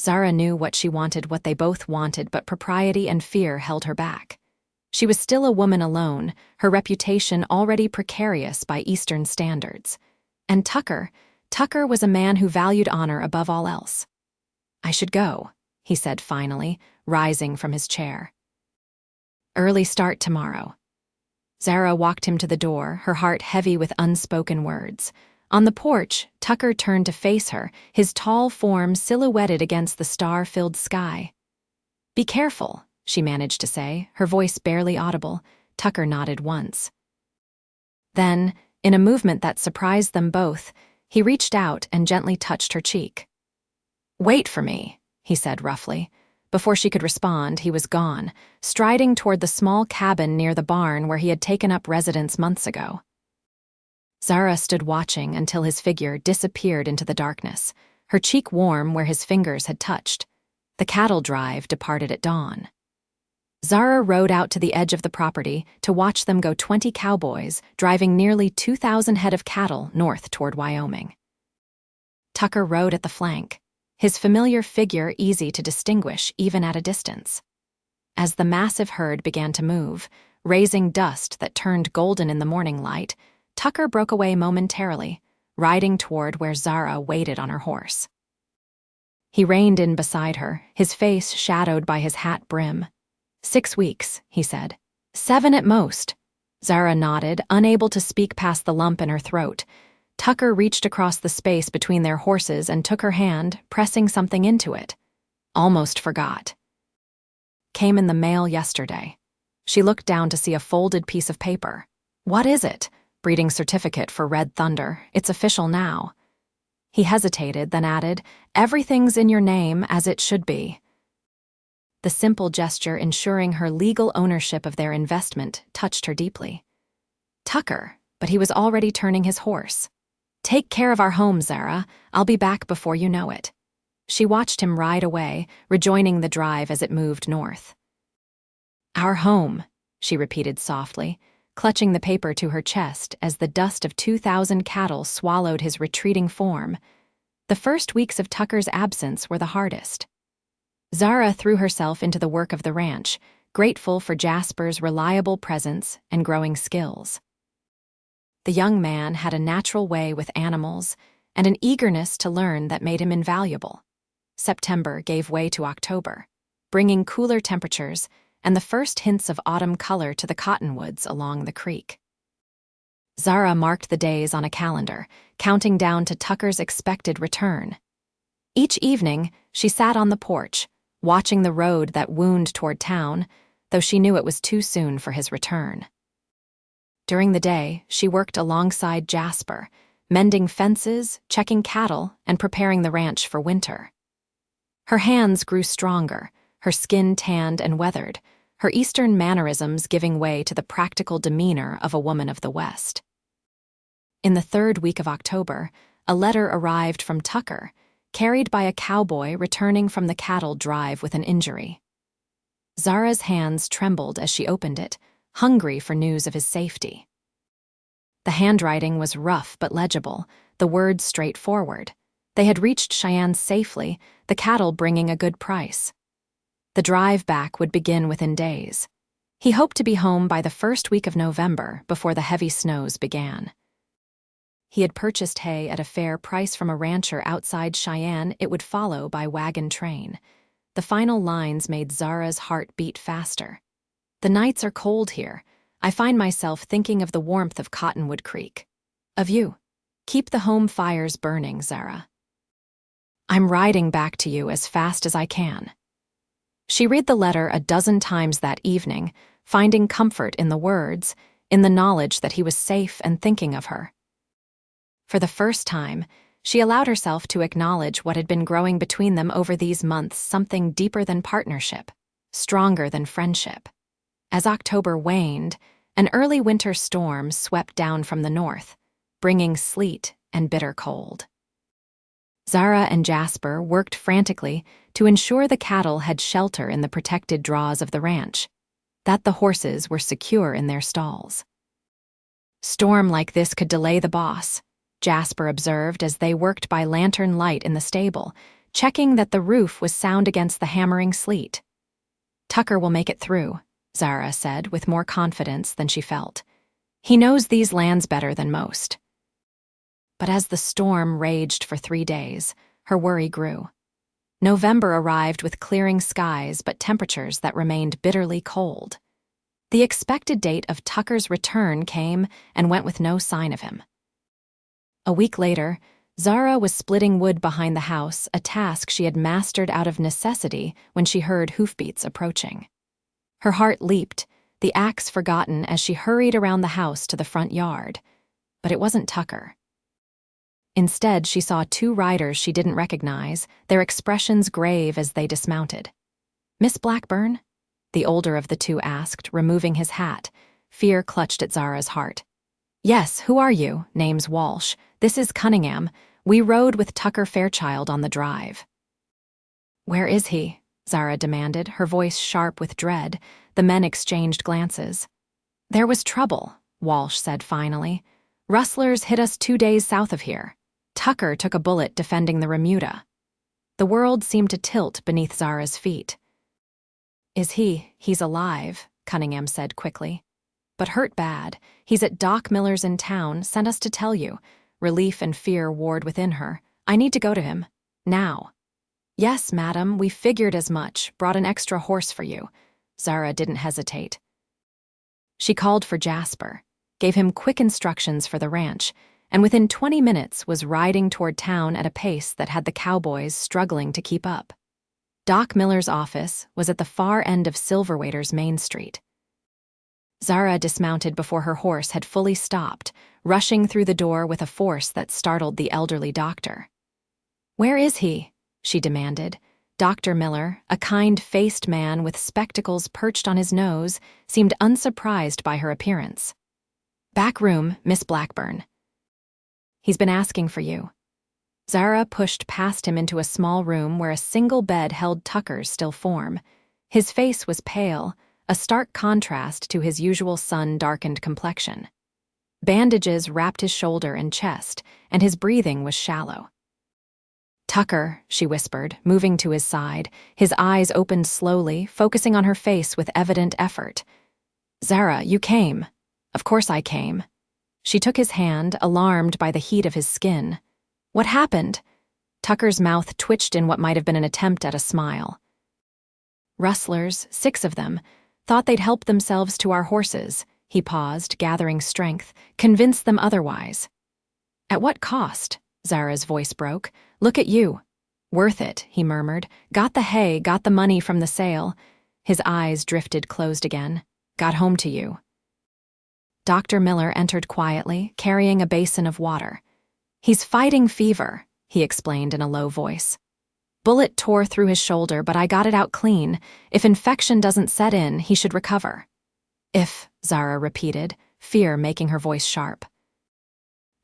Zara knew what she wanted, what they both wanted, but propriety and fear held her back. She was still a woman alone, her reputation already precarious by Eastern standards. And Tucker was a man who valued honor above all else. "I should go," he said finally, rising from his chair. "Early start tomorrow." Zara walked him to the door, her heart heavy with unspoken words. On the porch, Tucker turned to face her, his tall form silhouetted against the star-filled sky. "Be careful," she managed to say, her voice barely audible. Tucker nodded once. Then, in a movement that surprised them both, he reached out and gently touched her cheek. "Wait for me," he said roughly. Before she could respond, he was gone, striding toward the small cabin near the barn where he had taken up residence months ago. Zara stood watching until his figure disappeared into the darkness, her cheek warm where his fingers had touched. The cattle drive departed at dawn. Zara rode out to the edge of the property to watch them go 20 cowboys, driving nearly 2,000 head of cattle north toward Wyoming. Tucker rode at the flank, his familiar figure easy to distinguish even at a distance. As the massive herd began to move, raising dust that turned golden in the morning light, Tucker broke away momentarily, riding toward where Zara waited on her horse. He reined in beside her, his face shadowed by his hat brim. 6 weeks, he said. 7 at most. Zara nodded, unable to speak past the lump in her throat. Tucker reached across the space between their horses and took her hand, pressing something into it. "Almost forgot. Came in the mail yesterday." She looked down to see a folded piece of paper. "What is it?" "Breeding certificate for Red Thunder. It's official now." He hesitated, then added, "Everything's in your name as it should be." The simple gesture ensuring her legal ownership of their investment touched her deeply. Tucker, but he was already turning his horse. "Take care of our home, Zara. I'll be back before you know it." She watched him ride away, rejoining the drive as it moved north. "Our home," she repeated softly, clutching the paper to her chest as the dust of 2,000 cattle swallowed his retreating form. The first weeks of Tucker's absence were the hardest. Zara threw herself into the work of the ranch, grateful for Jasper's reliable presence and growing skills. The young man had a natural way with animals and an eagerness to learn that made him invaluable. September gave way to October, bringing cooler temperatures and the first hints of autumn color to the cottonwoods along the creek. Zara marked the days on a calendar, counting down to Tucker's expected return. Each evening, she sat on the porch, watching the road that wound toward town, though she knew it was too soon for his return. During the day, she worked alongside Jasper, mending fences, checking cattle, and preparing the ranch for winter. Her hands grew stronger, her skin tanned and weathered, her Eastern mannerisms giving way to the practical demeanor of a woman of the West. In the 3rd week of October, a letter arrived from Tucker, carried by a cowboy returning from the cattle drive with an injury. Zara's hands trembled as she opened it, hungry for news of his safety. The handwriting was rough but legible, the words straightforward. They had reached Cheyenne safely, the cattle bringing a good price. The drive back would begin within days. He hoped to be home by the 1st week of November before the heavy snows began. He had purchased hay at a fair price from a rancher outside Cheyenne. It would follow by wagon train. The final lines made Zara's heart beat faster. The nights are cold here. I find myself thinking of the warmth of Cottonwood Creek. Of you. Keep the home fires burning, Zara. I'm riding back to you as fast as I can. She read the letter a dozen times that evening, finding comfort in the words, in the knowledge that he was safe and thinking of her. For the first time, she allowed herself to acknowledge what had been growing between them over these months, something deeper than partnership, stronger than friendship. As October waned, an early winter storm swept down from the north, bringing sleet and bitter cold. Zara and Jasper worked frantically to ensure the cattle had shelter in the protected draws of the ranch, that the horses were secure in their stalls. Storm like this could delay the boss, Jasper observed as they worked by lantern light in the stable, checking that the roof was sound against the hammering sleet. Tucker will make it through, Zara said with more confidence than she felt. He knows these lands better than most. But as the storm raged for 3 days, her worry grew. November arrived with clearing skies but temperatures that remained bitterly cold. The expected date of Tucker's return came and went with no sign of him. A week later, Zara was splitting wood behind the house, a task she had mastered out of necessity when she heard hoofbeats approaching. Her heart leaped, the axe forgotten as she hurried around the house to the front yard. But it wasn't Tucker. Instead, she saw 2 riders she didn't recognize, their expressions grave as they dismounted. "Miss Blackburn?" the older of the 2 asked, removing his hat. Fear clutched at Zara's heart. "Yes, who are you?" "Name's Walsh. This is Cunningham. We rode with Tucker Fairchild on the drive." "Where is he?" Zara demanded, her voice sharp with dread. The men exchanged glances. "There was trouble," Walsh said finally. "Rustlers hit us 2 days south of here. Tucker took a bullet defending the remuda." The world seemed to tilt beneath Zara's feet. He's alive," Cunningham said quickly. "But hurt bad. He's at Doc Miller's in town, sent us to tell you." Relief and fear warred within her. "I need to go to him. Now." "Yes, madam, we figured as much. Brought an extra horse for you." Zara didn't hesitate. She called for Jasper, gave him quick instructions for the ranch, and within 20 minutes was riding toward town at a pace that had the cowboys struggling to keep up. Doc Miller's office was at the far end of Silverwater's Main Street. Zara dismounted before her horse had fully stopped, rushing through the door with a force that startled the elderly doctor. "Where is he?" she demanded. Dr. Miller, a kind-faced man with spectacles perched on his nose, seemed unsurprised by her appearance. "Back room, Miss Blackburn." "He's been asking for you." Zara pushed past him into a small room where a single bed held Tucker's still form. His face was pale, a stark contrast to his usual sun-darkened complexion. Bandages wrapped his shoulder and chest, and his breathing was shallow. "Tucker," she whispered, moving to his side, his eyes opened slowly, focusing on her face with evident effort. "Zara, you came." "Of course I came." She took his hand, alarmed by the heat of his skin. "What happened?" Tucker's mouth twitched in what might have been an attempt at a smile. "Rustlers, 6 of them, thought they'd help themselves to our horses." He paused, gathering strength, convinced them otherwise. "At what cost?" Zara's voice broke. "Look at you." "Worth it," he murmured. "Got the hay, got the money from the sale." His eyes drifted closed again. "Got home to you." Dr. Miller entered quietly, carrying a basin of water. "He's fighting fever," he explained in a low voice. "Bullet tore through his shoulder, but I got it out clean. If infection doesn't set in, he should recover." "If," Zara repeated, fear making her voice sharp.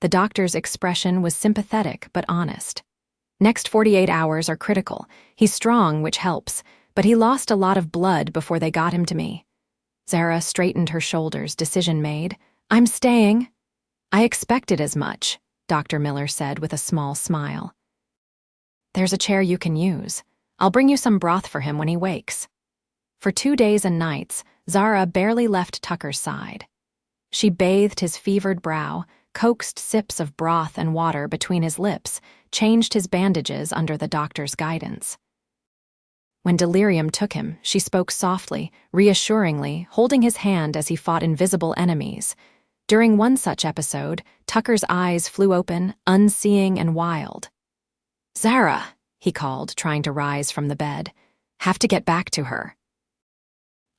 The doctor's expression was sympathetic but honest. "Next 48 hours are critical. He's strong, which helps, but he lost a lot of blood before they got him to me." Zara straightened her shoulders, decision made. "I'm staying." "I expected as much," Dr. Miller said with a small smile. "There's a chair you can use. I'll bring you some broth for him when he wakes." For 2 days and nights, Zara barely left Tucker's side. She bathed his fevered brow, coaxed sips of broth and water between his lips, changed his bandages under the doctor's guidance. When delirium took him, she spoke softly, reassuringly, holding his hand as he fought invisible enemies. During one such episode, Tucker's eyes flew open, unseeing and wild. "Zara," he called, trying to rise from the bed. "Have to get back to her."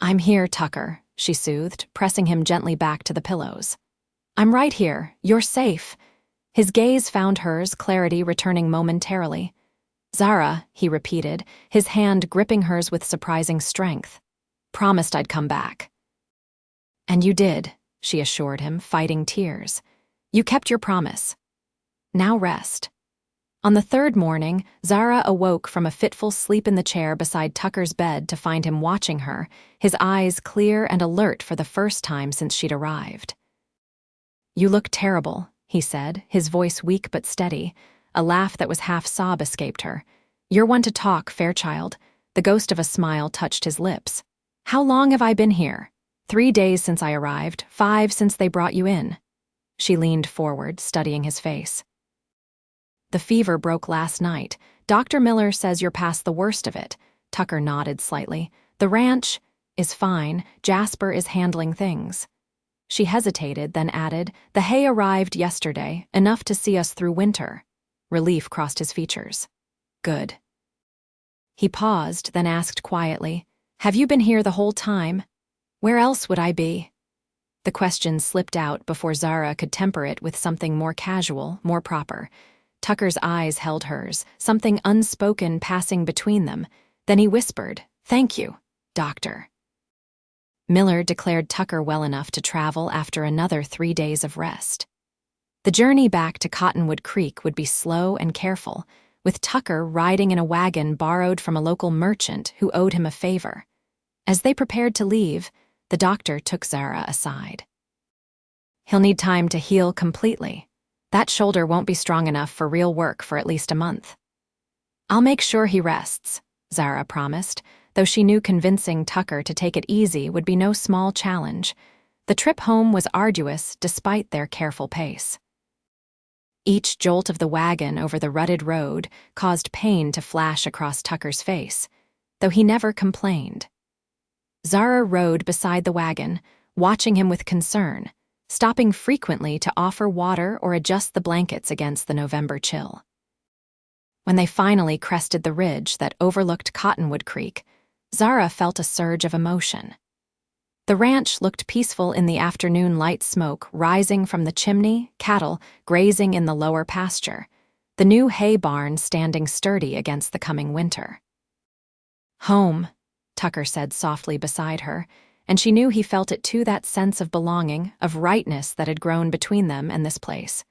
"I'm here, Tucker," she soothed, pressing him gently back to the pillows. "I'm right here. You're safe." His gaze found hers, clarity returning momentarily. "Zara," he repeated, his hand gripping hers with surprising strength. "Promised I'd come back." "And you did," she assured him, fighting tears. "You kept your promise. Now rest." On the third morning, Zara awoke from a fitful sleep in the chair beside Tucker's bed to find him watching her, his eyes clear and alert for the first time since she'd arrived. "You look terrible," he said, his voice weak but steady. A laugh that was half sob escaped her. "You're one to talk, Fairchild." The ghost of a smile touched his lips. "How long have I been here?" 3 days since I arrived, 5 since they brought you in." She leaned forward, studying his face. "The fever broke last night. Dr. Miller says you're past the worst of it." Tucker nodded slightly. "The ranch is fine. Jasper is handling things." She hesitated, then added, "The hay arrived yesterday, enough to see us through winter." Relief crossed his features. "Good." He paused, then asked quietly, "Have you been here the whole time?" "Where else would I be?" The question slipped out before Zara could temper it with something more casual, more proper. Tucker's eyes held hers, something unspoken passing between them. Then he whispered, "Thank you, Doctor." Miller declared Tucker well enough to travel after another 3 days of rest. The journey back to Cottonwood Creek would be slow and careful, with Tucker riding in a wagon borrowed from a local merchant who owed him a favor. As they prepared to leave, the doctor took Zara aside. "He'll need time to heal completely. That shoulder won't be strong enough for real work for at least a month." "I'll make sure he rests," Zara promised, though she knew convincing Tucker to take it easy would be no small challenge. The trip home was arduous despite their careful pace. Each jolt of the wagon over the rutted road caused pain to flash across Tucker's face, though he never complained. Zara rode beside the wagon, watching him with concern, stopping frequently to offer water or adjust the blankets against the November chill. When they finally crested the ridge that overlooked Cottonwood Creek, Zara felt a surge of emotion. The ranch looked peaceful in the afternoon light smoke rising from the chimney, cattle grazing in the lower pasture, the new hay barn standing sturdy against the coming winter. "Home," Tucker said softly beside her, and she knew he felt it too, that sense of belonging, of rightness that had grown between them and this place.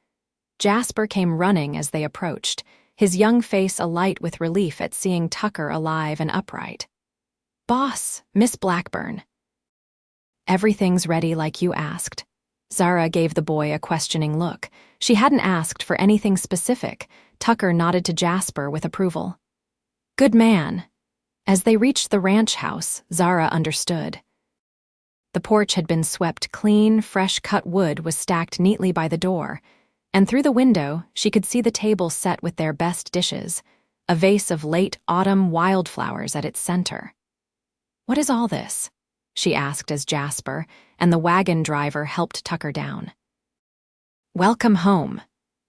Jasper came running as they approached, his young face alight with relief at seeing Tucker alive and upright. "Boss, Miss Blackburn." "Everything's ready like you asked." Zara gave the boy a questioning look. She hadn't asked for anything specific. Tucker nodded to Jasper with approval. "Good man." As they reached the ranch house, Zara understood. The porch had been swept clean, fresh-cut wood was stacked neatly by the door, and through the window she could see the table set with their best dishes, a vase of late autumn wildflowers at its center. "What is all this?" she asked as Jasper and the wagon driver helped Tucker down. "Welcome home,"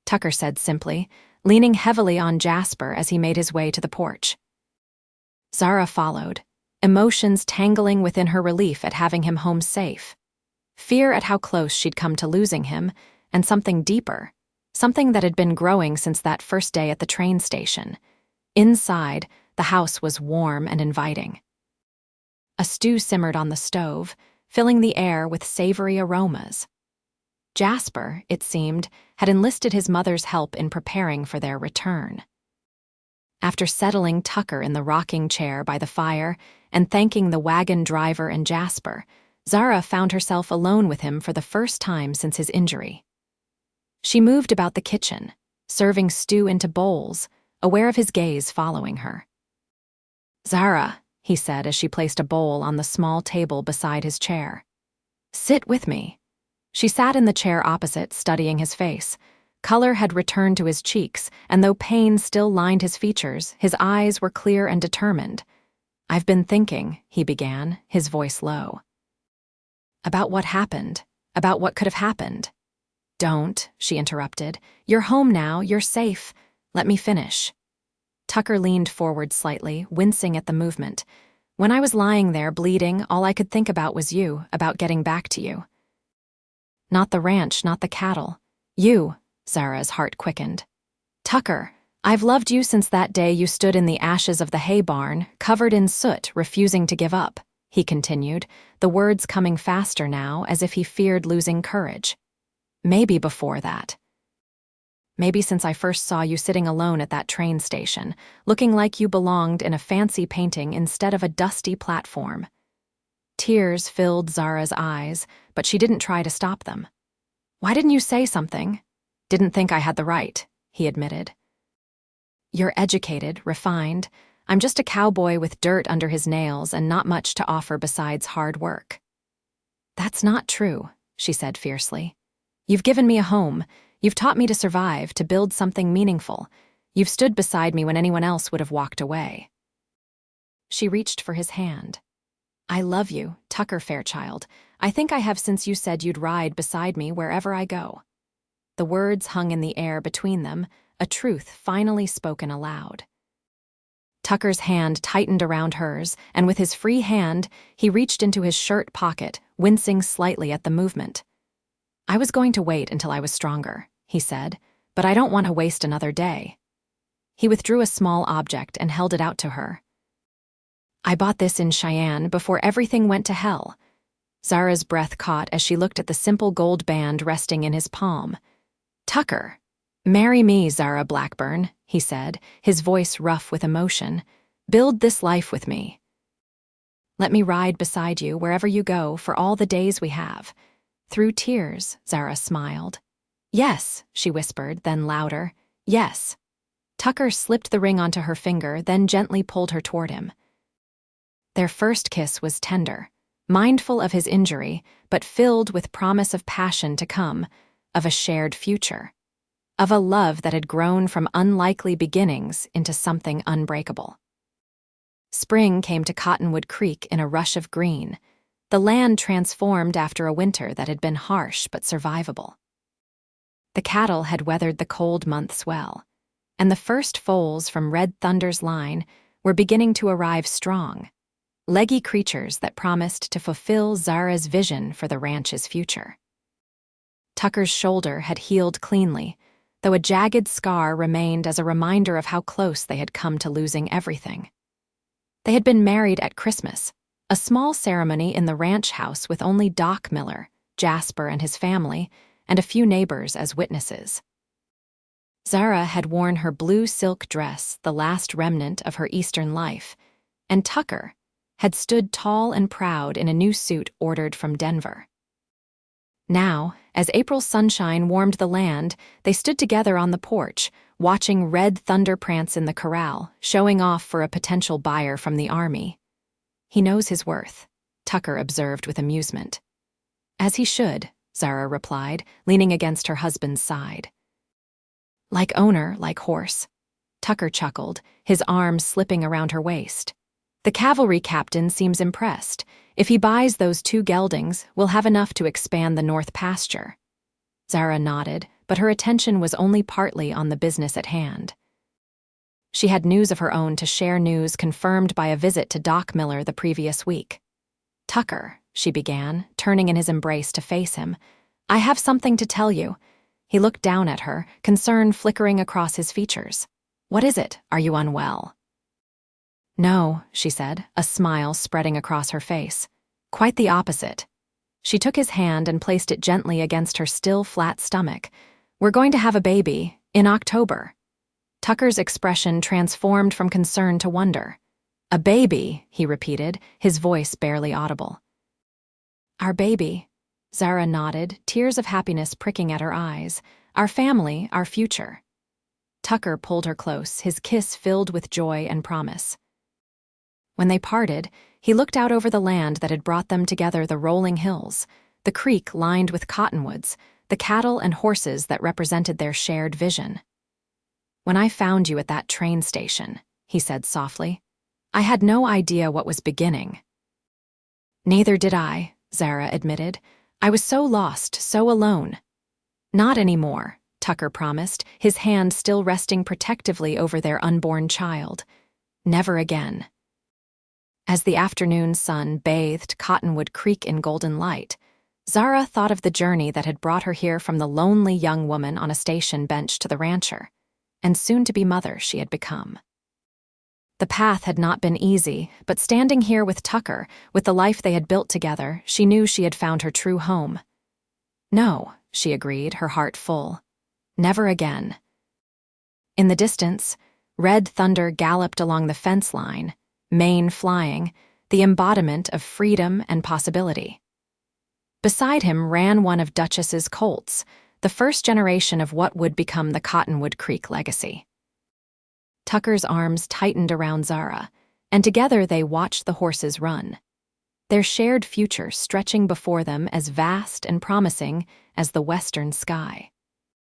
Tucker said simply, leaning heavily on Jasper as he made his way to the porch. Zara followed, emotions tangling within her relief at having him home safe, fear at how close she'd come to losing him, and something deeper, something that had been growing since that first day at the train station. Inside, the house was warm and inviting. A stew simmered on the stove, filling the air with savory aromas. Jasper, it seemed, had enlisted his mother's help in preparing for their return. After settling Tucker in the rocking chair by the fire and thanking the wagon driver and Jasper, Zara found herself alone with him for the first time since his injury. She moved about the kitchen, serving stew into bowls, aware of his gaze following her. "Zara," he said as she placed a bowl on the small table beside his chair. "Sit with me." She sat in the chair opposite, studying his face. Color had returned to his cheeks, and though pain still lined his features, his eyes were clear and determined. "I've been thinking," he began, his voice low. "About what happened, about what could have happened." "Don't," she interrupted. "You're home now, you're safe. Let me finish." Tucker leaned forward slightly, wincing at the movement. "When I was lying there, bleeding, all I could think about was you, about getting back to you." "Not the ranch, not the cattle. You," Zara's heart quickened. "Tucker, I've loved you since that day you stood in the ashes of the hay barn, covered in soot, refusing to give up," he continued, the words coming faster now, as if he feared losing courage. "Maybe before that. Maybe since I first saw you sitting alone at that train station, looking like you belonged in a fancy painting instead of a dusty platform." Tears filled Zara's eyes, but she didn't try to stop them. "Why didn't you say something?" "Didn't think I had the right," he admitted. "You're educated, refined. I'm just a cowboy with dirt under his nails and not much to offer besides hard work." "That's not true," she said fiercely. "You've given me a home. You've taught me to survive, to build something meaningful. You've stood beside me when anyone else would have walked away." She reached for his hand. "I love you, Tucker Fairchild. I think I have since you said you'd ride beside me wherever I go." The words hung in the air between them, a truth finally spoken aloud. Tucker's hand tightened around hers, and with his free hand, he reached into his shirt pocket, wincing slightly at the movement. "I was going to wait until I was stronger," he said, "but I don't want to waste another day." He withdrew a small object and held it out to her. "I bought this in Cheyenne before everything went to hell." Zara's breath caught as she looked at the simple gold band resting in his palm. "Tucker, marry me, Zara Blackburn," he said, his voice rough with emotion. "Build this life with me. Let me ride beside you wherever you go for all the days we have." Through tears, Zara smiled. "Yes," she whispered, then louder. "Yes." Tucker slipped the ring onto her finger, then gently pulled her toward him. Their first kiss was tender, mindful of his injury, but filled with promise of passion to come, of a shared future, of a love that had grown from unlikely beginnings into something unbreakable. Spring came to Cottonwood Creek in a rush of green, the land transformed after a winter that had been harsh but survivable. The cattle had weathered the cold months well, and the first foals from Red Thunder's line were beginning to arrive strong, leggy creatures that promised to fulfill Zara's vision for the ranch's future. Tucker's shoulder had healed cleanly, though a jagged scar remained as a reminder of how close they had come to losing everything. They had been married at Christmas, a small ceremony in the ranch house with only Doc Miller, Jasper and his family, and a few neighbors as witnesses. Zara had worn her blue silk dress, the last remnant of her Eastern life, and Tucker had stood tall and proud in a new suit ordered from Denver. Now, as April's sunshine warmed the land, they stood together on the porch, watching Red Thunder prance in the corral, showing off for a potential buyer from the army. "He knows his worth," Tucker observed with amusement. "As he should," Zara replied, leaning against her husband's side. "Like owner, like horse," Tucker chuckled, his arms slipping around her waist. "The cavalry captain seems impressed. If he buys those 2 geldings, we'll have enough to expand the north pasture." Zara nodded, but her attention was only partly on the business at hand. She had news of her own to share, news confirmed by a visit to Doc Miller the previous week. "Tucker," she began, turning in his embrace to face him, "I have something to tell you." He looked down at her, concern flickering across his features. "What is it? Are you unwell?" "No," she said, a smile spreading across her face. "Quite the opposite." She took his hand and placed it gently against her still flat stomach. "We're going to have a baby, in October." Tucker's expression transformed from concern to wonder. "A baby," he repeated, his voice barely audible. "Our baby," Zara nodded, tears of happiness pricking at her eyes. "Our family, our future." Tucker pulled her close, his kiss filled with joy and promise. When they parted, he looked out over the land that had brought them together, the rolling hills, the creek lined with cottonwoods, the cattle and horses that represented their shared vision. "When I found you at that train station," he said softly, "I had no idea what was beginning." "Neither did I," Zara admitted. "I was so lost, so alone." "Not anymore," Tucker promised, his hand still resting protectively over their unborn child. "Never again." As the afternoon sun bathed Cottonwood Creek in golden light, Zara thought of the journey that had brought her here from the lonely young woman on a station bench to the rancher, and soon-to-be mother she had become. The path had not been easy, but standing here with Tucker, with the life they had built together, she knew she had found her true home. "No," she agreed, her heart full. "Never again." In the distance, Red Thunder galloped along the fence line, mane flying, the embodiment of freedom and possibility. Beside him ran one of Duchess's colts, the first generation of what would become the Cottonwood Creek legacy. Tucker's arms tightened around Zara, and together they watched the horses run, their shared future stretching before them as vast and promising as the western sky.